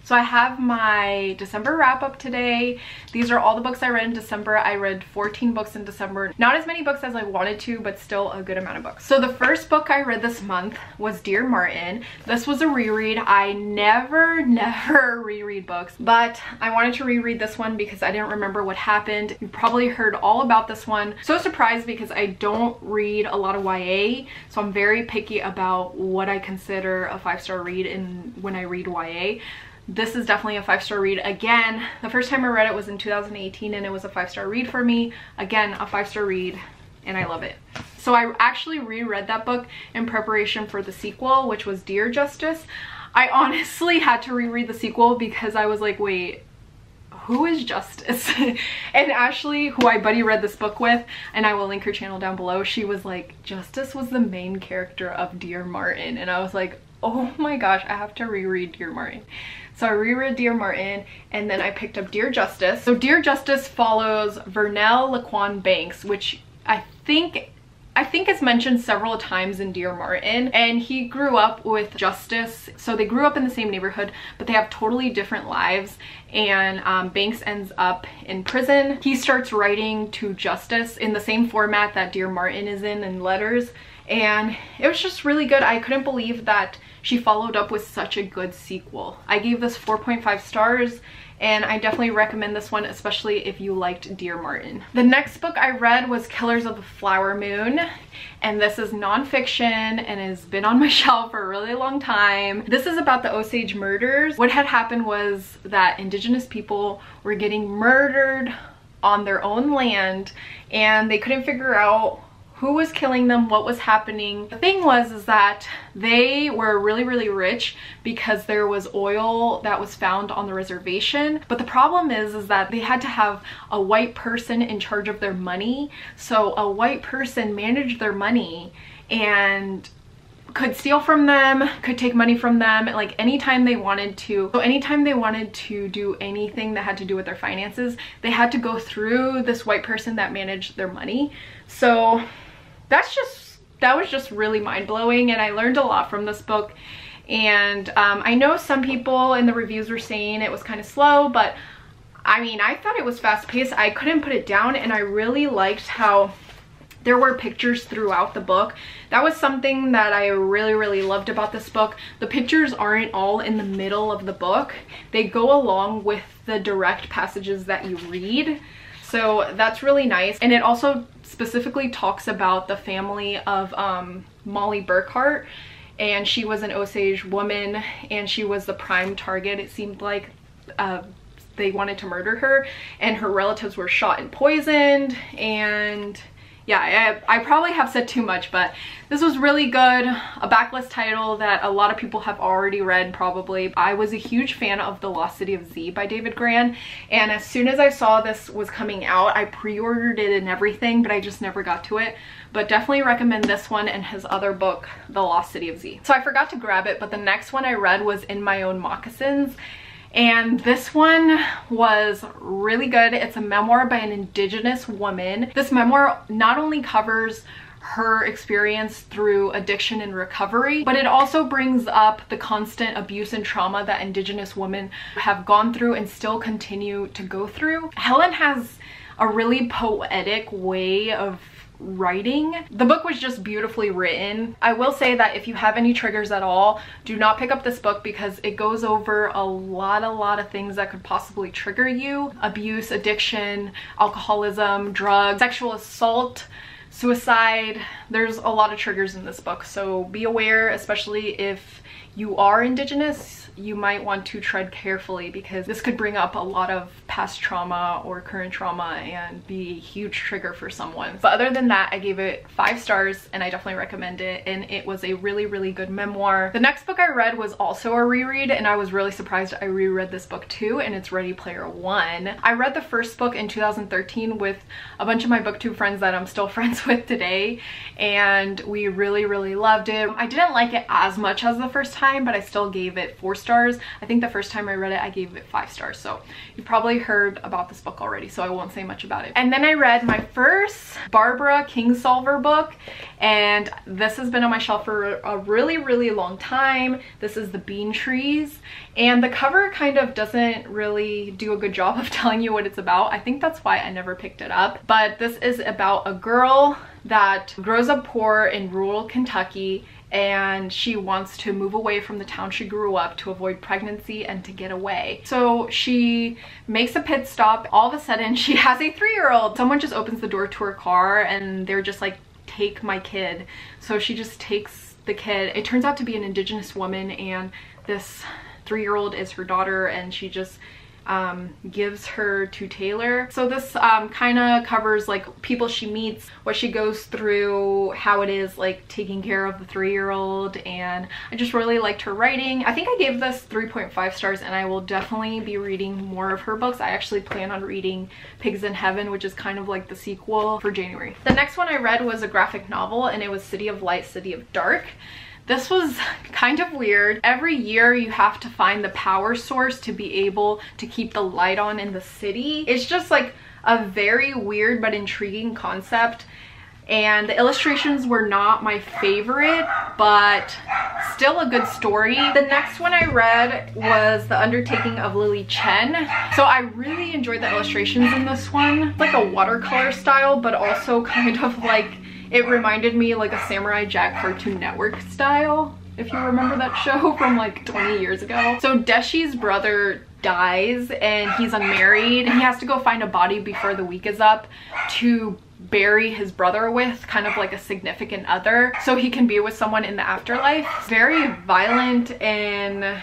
So I have my December wrap up today. These are all the books I read in December. I read 14 books in December. Not as many books as I wanted to, but still a good amount of books. So the first book I read this month was Dear Martin. This was a reread. I never reread books, but I wanted to reread this one because I didn't remember what happened. You probably heard all about this one. So surprised because I don't read a lot of YA, so I'm very picky about what I consider a 5-star read when I read YA. This is definitely a 5-star read. Again, the first time I read it was in 2018 and it was a 5-star read for me. Again, a 5-star read, and I love it. So I actually reread that book in preparation for the sequel, which was Dear Justice. I honestly had to reread the sequel because I was like, wait, who is Justice? And Ashley, who I buddy read this book with, and I will link her channel down below, she was like, Justice was the main character of Dear Martin. And I was like, oh my gosh, I have to reread Dear Martin. So I reread Dear Martin, and then I picked up Dear Justice. So Dear Justice follows Vernell Laquan Banks, which I think is mentioned several times in Dear Martin, and he grew up with Justice. So they grew up in the same neighborhood, but they have totally different lives, and Banks ends up in prison. He starts writing to Justice in the same format that Dear Martin is in letters, and it was just really good. I couldn't believe that she followed up with such a good sequel. I gave this 4.5 stars, and I definitely recommend this one, especially if you liked Dear Martin. The next book I read was Killers of the Flower Moon, and this is nonfiction and has been on my shelf for a really long time. This is about the Osage murders. What had happened was that Indigenous people were getting murdered on their own land, and they couldn't figure out who was killing them, what was happening. The thing was that they were really rich because there was oil that was found on the reservation. But the problem is that they had to have a white person in charge of their money. So a white person managed their money and could steal from them, could take money from them, like anytime they wanted to. So anytime they wanted to do anything that had to do with their finances, they had to go through this white person that managed their money. So that was just really mind-blowing, and I learned a lot from this book. And I know some people in the reviews were saying it was kind of slow, but I mean, I thought it was fast-paced. I couldn't put it down, and I really liked how there were pictures throughout the book. That was something that I really loved about this book. The pictures aren't all in the middle of the book. They go along with the direct passages that you read. So that's really nice. And it also specifically talks about the family of Molly Burkhart, and she was an Osage woman, and she was the prime target. It seemed like they wanted to murder her, and her relatives were shot and poisoned. And yeah, I probably have said too much, but this was really good. A backlist title that a lot of people have already read probably. I was a huge fan of The Lost City of Z by David Grann, and as soon as I saw this was coming out, I pre-ordered it and everything, but I just never got to it. But definitely recommend this one and his other book, The Lost City of Z. So I forgot to grab it, but the next one I read was In My Own Moccasins. And this one was really good. It's a memoir by an Indigenous woman. This memoir not only covers her experience through addiction and recovery, but it also brings up the constant abuse and trauma that Indigenous women have gone through and still continue to go through. Helen has a really poetic way of writing. The book was just beautifully written. I will say that if you have any triggers at all, do not pick up this book because it goes over a lot of things that could possibly trigger you. Abuse, addiction, alcoholism, drugs, sexual assault, suicide. There's a lot of triggers in this book, so be aware, especially if you are Indigenous. You might want to tread carefully because this could bring up a lot of past trauma or current trauma and be a huge trigger for someone. But other than that, I gave it 5 stars and I definitely recommend it, and it was a really good memoir. The next book I read was also a reread, and I was really surprised I reread this book too, and it's Ready Player One. I read the first book in 2013 with a bunch of my booktube friends that I'm still friends with today, and we really loved it. I didn't like it as much as the first time, but I still gave it 4 stars. I think the first time I read it, I gave it 5 stars. So you probably heard about this book already, so I won't say much about it. And then I read my first Barbara Kingsolver book, and this has been on my shelf for a really long time. This is The Bean Trees, and the cover kind of doesn't really do a good job of telling you what it's about. I think that's why I never picked it up. But this is about a girl that grows up poor in rural Kentucky, and she wants to move away from the town she grew up to avoid pregnancy and to get away. So she makes a pit stop. All of a sudden she has a 3-year-old. Someone just opens the door to her car and they're just like, take my kid. So she just takes the kid. It turns out to be an indigenous woman, and this 3-year-old is her daughter, and she just gives her to Taylor. So this kind of covers like people she meets, what she goes through, how it is like taking care of the 3-year-old, and I just really liked her writing. I think I gave this 3.5 stars, and I will definitely be reading more of her books. I actually plan on reading Pigs in Heaven, which is kind of like the sequel, for January. The next one I read was a graphic novel, and it was City of Light, City of Dark. This was kind of weird. Every year you have to find the power source to be able to keep the light on in the city. It's just like a very weird but intriguing concept, and the illustrations were not my favorite, but still a good story. The next one I read was The Undertaking of Lily Chen. So I really enjoyed the illustrations in this one. It's like a watercolor style, but also kind of like, it reminded me like a Samurai Jack Cartoon Network style, if you remember that show from like 20 years ago. So Deshi's brother dies, and he's unmarried, and he has to go find a body before the week is up to bury his brother with, kind of like a significant other, so he can be with someone in the afterlife. Very violent and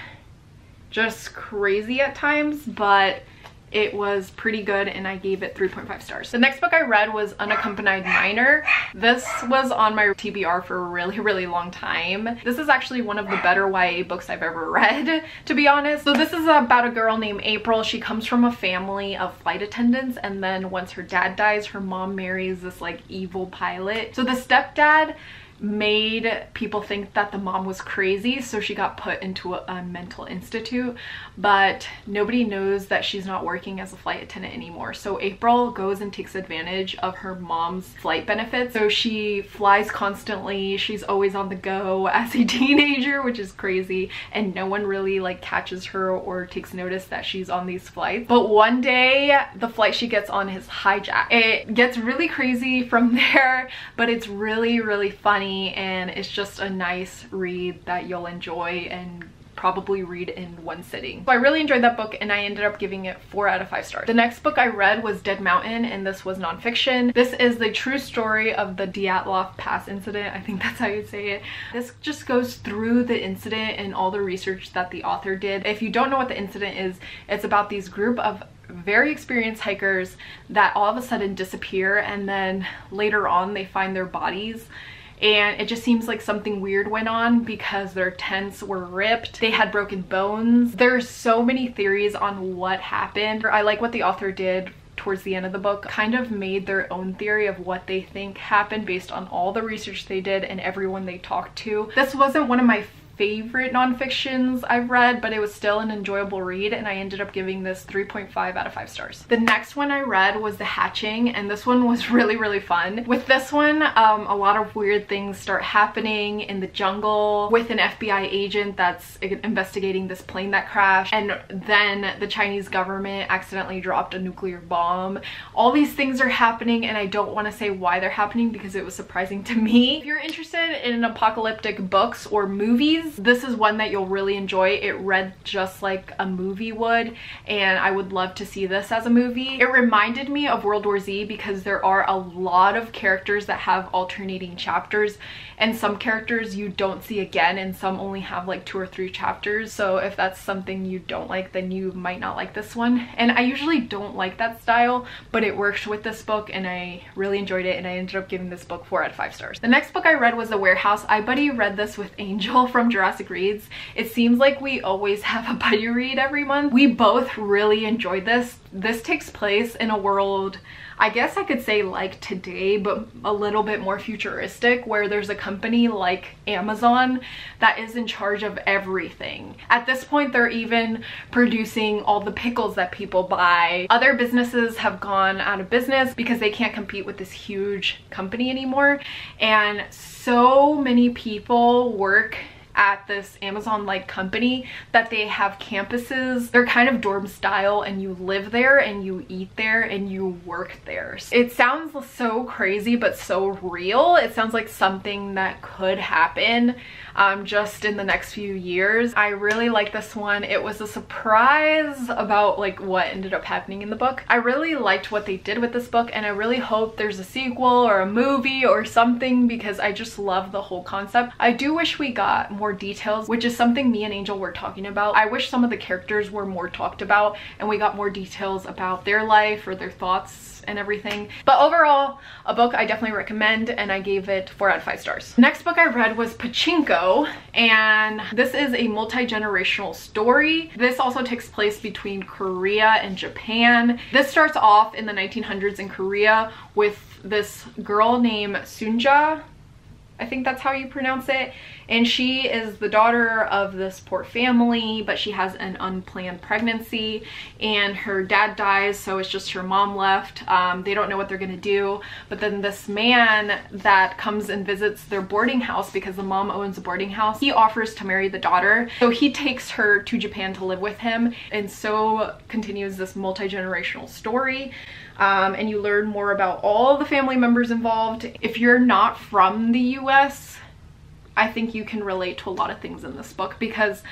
just crazy at times, but it was pretty good, and I gave it 3.5 stars. The next book I read was Unaccompanied Minor. This was on my TBR for a really long time. This is actually one of the better YA books I've ever read, to be honest. So this is about a girl named April. She comes from a family of flight attendants, and then once her dad dies, her mom marries this like evil pilot. So the stepdad made people think that the mom was crazy, so she got put into a mental institute, but nobody knows that she's not working as a flight attendant anymore. So April goes and takes advantage of her mom's flight benefits. So she flies constantly, she's always on the go as a teenager, which is crazy, and no one really like catches her or takes notice that she's on these flights. But one day the flight she gets on is hijacked. It gets really crazy from there, but it's really funny, and it's just a nice read that you'll enjoy and probably read in one sitting. So I really enjoyed that book, and I ended up giving it 4 out of 5 stars. The next book I read was Dead Mountain, and this was nonfiction. This is the true story of the Dyatlov Pass incident. I think that's how you say it. This just goes through the incident and all the research that the author did. If you don't know what the incident is, it's about these group of very experienced hikers that all of a sudden disappear, and then later on they find their bodies. And it just seems like something weird went on because their tents were ripped. They had broken bones. There's so many theories on what happened. I like what the author did towards the end of the book, kind of made their own theory of what they think happened based on all the research they did and everyone they talked to. This wasn't one of my favorite nonfictions I've read, but it was still an enjoyable read, and I ended up giving this 3.5 out of 5 stars. The next one I read was The Hatching, and this one was really fun. With this one, a lot of weird things start happening in the jungle with an FBI agent that's investigating this plane that crashed, and then the Chinese government accidentally dropped a nuclear bomb. All these things are happening, and I don't want to say why they're happening because it was surprising to me. If you're interested in apocalyptic books or movies, this is one that you'll really enjoy. It read just like a movie would, and I would love to see this as a movie. It reminded me of World War Z because there are a lot of characters that have alternating chapters, and some characters you don't see again, and some only have like 2 or 3 chapters. So if that's something you don't like, then you might not like this one. And I usually don't like that style, but it worked with this book, and I really enjoyed it, and I ended up giving this book 4 out of 5 stars. The next book I read was The Warehouse. I buddy read this with Angel from Jurassic Reads, it seems like we always have a buddy read every month. We both really enjoyed this. This takes place in a world, I guess I could say like today, but a little bit more futuristic, where there's a company like Amazon that is in charge of everything. At this point, they're even producing all the pickles that people buy. Other businesses have gone out of business because they can't compete with this huge company anymore. And so many people work at this Amazon-like company that they have campuses. They're kind of dorm style, and you live there and you eat there and you work there. It sounds so crazy but so real. It sounds like something that could happen just in the next few years. I really like this one. It was a surprise about like what ended up happening in the book. I really liked what they did with this book, and I really hope there's a sequel or a movie or something, because I just love the whole concept. I do wish we got more details, which is something me and Angel were talking about. I wish some of the characters were more talked about and we got more details about their life or their thoughts and everything. But overall, a book I definitely recommend, and I gave it 4 out of 5 stars. Next book I read was Pachinko, and this is a multi-generational story. This also takes place between Korea and Japan. This starts off in the 1900s in Korea with this girl named Sunja. I think that's how you pronounce it. And she is the daughter of this poor family, but she has an unplanned pregnancy and her dad dies, so it's just her mom left. They don't know what they're gonna do. But then this man that comes and visits their boarding house, because the mom owns a boarding house, he offers to marry the daughter. So he takes her to Japan to live with him. And so continues this multi-generational story. And you learn more about all the family members involved. If you're not from the US, I think you can relate to a lot of things in this book, because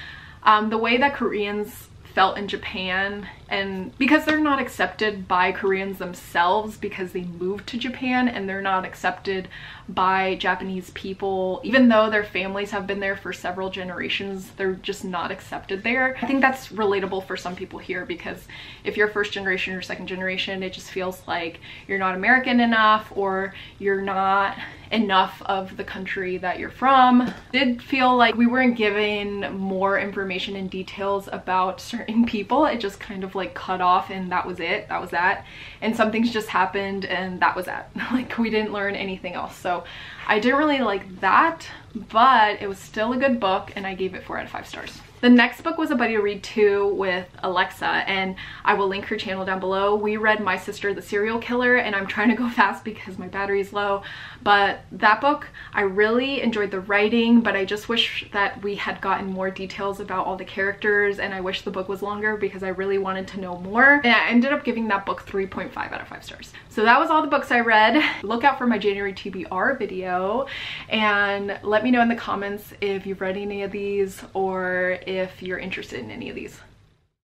the way that Koreans felt in Japan, and because they're not accepted by Koreans themselves because they moved to Japan, and they're not accepted by Japanese people, even though their families have been there for several generations, they're just not accepted there. I think that's relatable for some people here, because if you're first generation or second generation, it just feels like you're not American enough, or you're not enough of the country that you're from. It did feel like we weren't given more information and details about certain people. It just kind of like cut off, and that was it, that was that. And some things just happened, and that was that. Like, we didn't learn anything else. So I didn't really like that, but it was still a good book, and I gave it 4 out of 5 stars. The next book was a buddy read too with Alexa, and I will link her channel down below. We read My Sister the Serial Killer, and I'm trying to go fast because my battery is low. But that book, I really enjoyed the writing, but I just wish that we had gotten more details about all the characters, and I wish the book was longer because I really wanted to know more. And I ended up giving that book 3.5 out of 5 stars. So that was all the books I read. Look out for my January TBR video, and let me know in the comments if you've read any of these or if you're interested in any of these.